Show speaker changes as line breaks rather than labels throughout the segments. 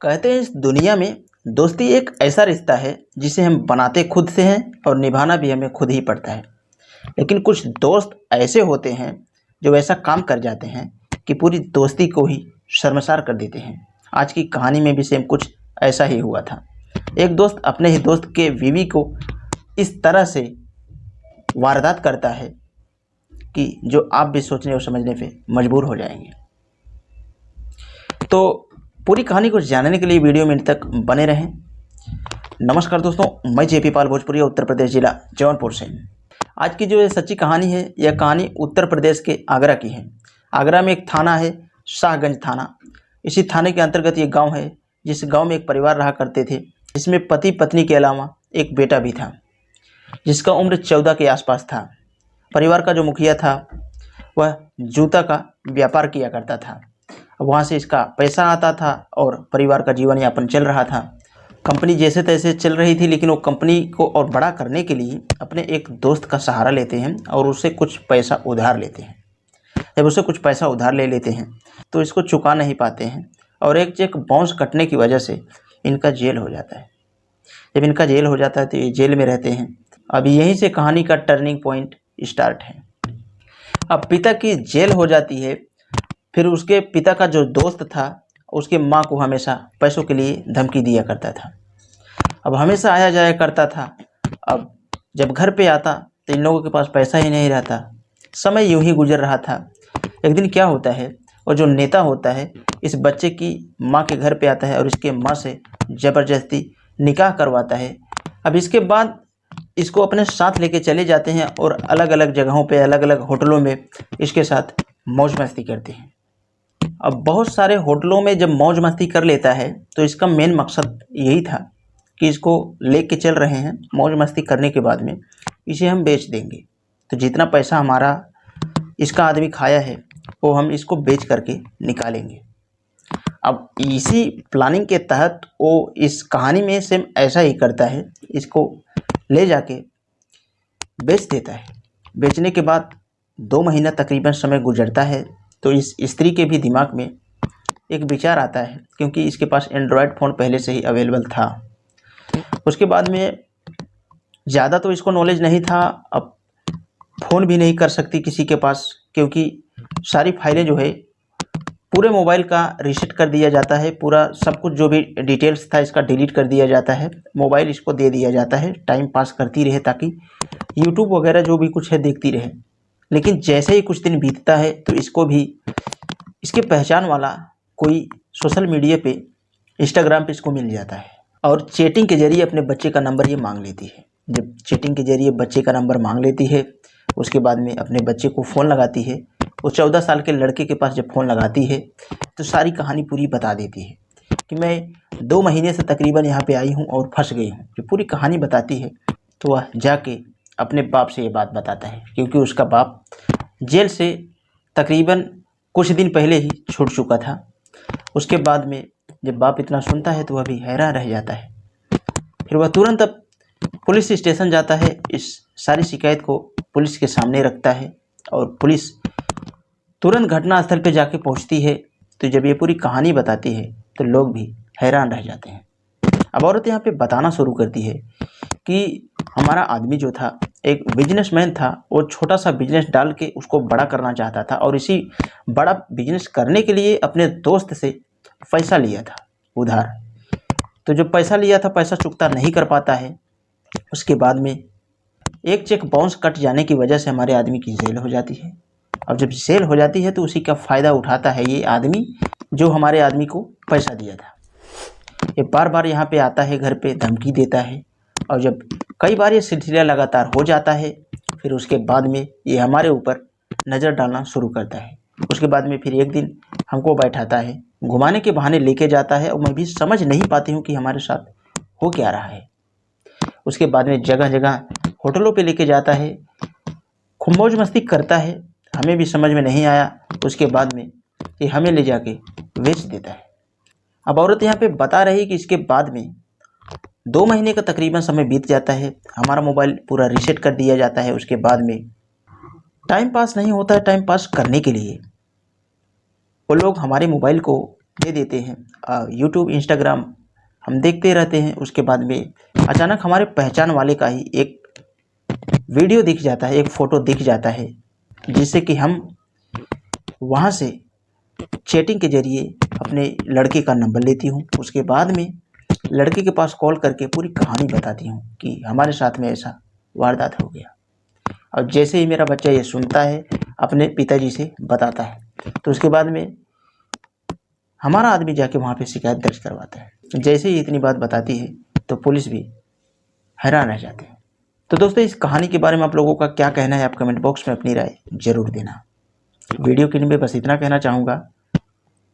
कहते हैं इस दुनिया में दोस्ती एक ऐसा रिश्ता है जिसे हम बनाते खुद से हैं और निभाना भी हमें खुद ही पड़ता है। लेकिन कुछ दोस्त ऐसे होते हैं जो ऐसा काम कर जाते हैं कि पूरी दोस्ती को ही शर्मसार कर देते हैं। आज की कहानी में भी सेम कुछ ऐसा ही हुआ था। एक दोस्त अपने ही दोस्त के बीवी को इस तरह से वारदात करता है कि जो आप भी सोचने और समझने पे मजबूर हो जाएंगे। तो पूरी कहानी को जानने के लिए वीडियो में अंत तक बने रहें। नमस्कार दोस्तों, मैं जेपी पाल भोजपुरी, उत्तर प्रदेश जिला जौनपुर से। आज की जो ये सच्ची कहानी है, यह कहानी उत्तर प्रदेश के आगरा की है। आगरा में एक थाना है, शाहगंज थाना। इसी थाने के अंतर्गत ये गांव है, जिस गांव में एक परिवार रहा करते थे, जिसमें पति पत्नी के अलावा एक बेटा भी था, जिसका उम्र 14 के आसपास था। परिवार का जो मुखिया था वह जूता का व्यापार किया करता था। वहाँ से इसका पैसा आता था और परिवार का जीवन यापन चल रहा था। कंपनी जैसे तैसे चल रही थी, लेकिन वो कंपनी को और बड़ा करने के लिए अपने एक दोस्त का सहारा लेते हैं और उससे कुछ पैसा उधार लेते हैं। जब उससे कुछ पैसा उधार ले लेते हैं तो इसको चुका नहीं पाते हैं और एक चेक बाउंस कटने की वजह से इनका जेल हो जाता है। जब इनका जेल हो जाता है तो ये जेल में रहते हैं। अभी यहीं से कहानी का टर्निंग पॉइंट स्टार्ट है। अब पिता की जेल हो जाती है। फिर उसके पिता का जो दोस्त था, उसके माँ को हमेशा पैसों के लिए धमकी दिया करता था। अब हमेशा आया जाया करता था। अब जब घर पे आता तो इन लोगों के पास पैसा ही नहीं रहता। समय यूं ही गुजर रहा था। एक दिन क्या होता है, और जो नेता होता है इस बच्चे की माँ के घर पे आता है और इसके माँ से ज़बरदस्ती निकाह करवाता है। अब इसके बाद इसको अपने साथ लेके चले जाते हैं और अलग अलग जगहों पे, अलग अलग होटलों में इसके साथ मौज मस्ती करते हैं। अब बहुत सारे होटलों में जब मौज मस्ती कर लेता है तो इसका मेन मकसद यही था कि इसको लेके चल रहे हैं, मौज मस्ती करने के बाद में इसे हम बेच देंगे, तो जितना पैसा हमारा इसका आदमी खाया है वो हम इसको बेच करके निकालेंगे। अब इसी प्लानिंग के तहत वो इस कहानी में सेम ऐसा ही करता है। इसको ले जाके बेच देता है। बेचने के बाद 2 महीना तकरीबन समय गुजरता है तो इस स्त्री के भी दिमाग में एक विचार आता है, क्योंकि इसके पास एंड्रॉयड फ़ोन पहले से ही अवेलेबल था। उसके बाद में ज़्यादा तो इसको नॉलेज नहीं था। अब फ़ोन भी नहीं कर सकती किसी के पास, क्योंकि सारी फाइलें जो है पूरे मोबाइल का रीसेट कर दिया जाता है। पूरा सब कुछ जो भी डिटेल्स था इसका डिलीट कर दिया जाता है। मोबाइल इसको दे दिया जाता है, टाइम पास करती रहे ताकि यूट्यूब वगैरह जो भी कुछ है देखती रहे। लेकिन जैसे ही कुछ दिन बीतता है तो इसको भी इसके पहचान वाला कोई सोशल मीडिया पे, इंस्टाग्राम पे इसको मिल जाता है और चैटिंग के ज़रिए अपने बच्चे का नंबर ये मांग लेती है। जब चैटिंग के ज़रिए बच्चे का नंबर मांग लेती है, उसके बाद में अपने बच्चे को फ़ोन लगाती है। वो 14 साल के लड़के के पास जब फ़ोन लगाती है तो सारी कहानी पूरी बता देती है कि मैं 2 महीने से तकरीबन यहाँ पे आई हूँ और फंस गई हूँ। जो पूरी कहानी बताती है तो वह जाके अपने बाप से ये बात बताता है, क्योंकि उसका बाप जेल से तकरीबन कुछ दिन पहले ही छूट चुका था। उसके बाद में जब बाप इतना सुनता है तो वह भी हैरान रह जाता है। फिर वह तुरंत अब पुलिस स्टेशन जाता है, इस सारी शिकायत को पुलिस के सामने रखता है और पुलिस तुरंत घटनास्थल पर जाके पहुंचती है। तो जब ये पूरी कहानी बताती है तो लोग भी हैरान रह जाते हैं। अब औरत यहाँ पे बताना शुरू करती है कि हमारा आदमी जो था एक बिजनेसमैन था। वो छोटा सा बिजनेस डाल के उसको बड़ा करना चाहता था और इसी बड़ा बिजनेस करने के लिए अपने दोस्त से पैसा लिया था उधार। तो जो पैसा लिया था पैसा चुकता नहीं कर पाता है। उसके बाद में एक चेक बाउंस कट जाने की वजह से हमारे आदमी की जेल हो जाती है। अब जब जेल हो जाती है तो उसी का फ़ायदा उठाता है ये आदमी जो हमारे आदमी को पैसा दिया था। ये बार बार यहाँ पे आता है, घर पे धमकी देता है और जब कई बार ये सिलसिला लगातार हो जाता है फिर उसके बाद में ये हमारे ऊपर नज़र डालना शुरू करता है। उसके बाद में फिर एक दिन हमको बैठाता है, घुमाने के बहाने लेके जाता है और मैं भी समझ नहीं पाती हूँ कि हमारे साथ हो क्या रहा है। उसके बाद में जगह जगह होटलों पे लेके जाता है, खूब मौज मस्ती करता है। हमें भी समझ में नहीं आया। उसके बाद में ये हमें ले जाके बेच देता है। अब औरत यहाँ पे बता रही कि इसके बाद में 2 महीने का तकरीबन समय बीत जाता है। हमारा मोबाइल पूरा रीसेट कर दिया जाता है। उसके बाद में टाइम पास नहीं होता है। टाइम पास करने के लिए वो लोग हमारे मोबाइल को दे देते हैं। यूट्यूब, इंस्टाग्राम हम देखते रहते हैं, उसके बाद में अचानक हमारे पहचान वाले का ही एक वीडियो दिख जाता है, एक फ़ोटो दिख जाता है, जिससे कि हम वहाँ से चैटिंग के ज़रिए अपने लड़के का नंबर लेती हूँ। उसके बाद में लड़के के पास कॉल करके पूरी कहानी बताती हूँ कि हमारे साथ में ऐसा वारदात हो गया। और जैसे ही मेरा बच्चा ये सुनता है, अपने पिताजी से बताता है, तो उसके बाद में हमारा आदमी जाके वहाँ पे शिकायत दर्ज करवाता है। जैसे ही इतनी बात बताती है तो पुलिस भी हैरान रह जाते हैं। तो दोस्तों, इस कहानी के बारे में आप लोगों का क्या कहना है, आप कमेंट बॉक्स में अपनी राय ज़रूर देना। वीडियो के लिए मैं बस इतना कहना चाहूँगा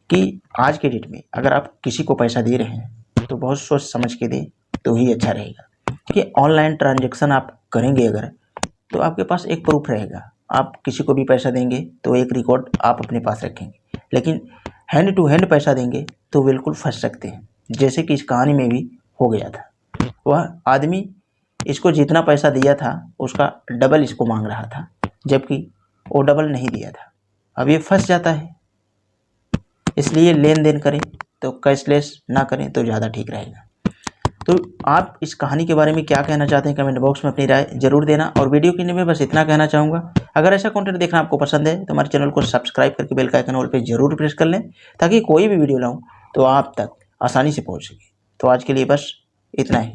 कि आज के डेट में अगर आप किसी को पैसा दे रहे हैं तो बहुत सोच समझ के दें तो ही अच्छा रहेगा। क्योंकि ऑनलाइन ट्रांजैक्शन आप करेंगे अगर, तो आपके पास एक प्रूफ रहेगा। आप किसी को भी पैसा देंगे तो एक रिकॉर्ड आप अपने पास रखेंगे, लेकिन हैंड टू हैंड पैसा देंगे तो बिल्कुल फंस सकते हैं, जैसे कि इस कहानी में भी हो गया था। वह आदमी इसको जितना पैसा दिया था उसका डबल इसको मांग रहा था, जबकि वो डबल नहीं दिया था। अब ये फंस जाता है। इसलिए लेन देन करें तो कैशलेस ना करें तो ज़्यादा ठीक रहेगा। तो आप इस कहानी के बारे में क्या कहना चाहते हैं, कमेंट बॉक्स में अपनी राय जरूर देना। और वीडियो के लिए मैं बस इतना कहना चाहूँगा, अगर ऐसा कंटेंट देखना आपको पसंद है तो हमारे चैनल को सब्सक्राइब करके बेल का आइकन ऑल पे जरूर प्रेस कर लें, ताकि कोई भी वीडियो लाऊं तो आप तक आसानी से पहुंच सके। तो आज के लिए बस इतना ही।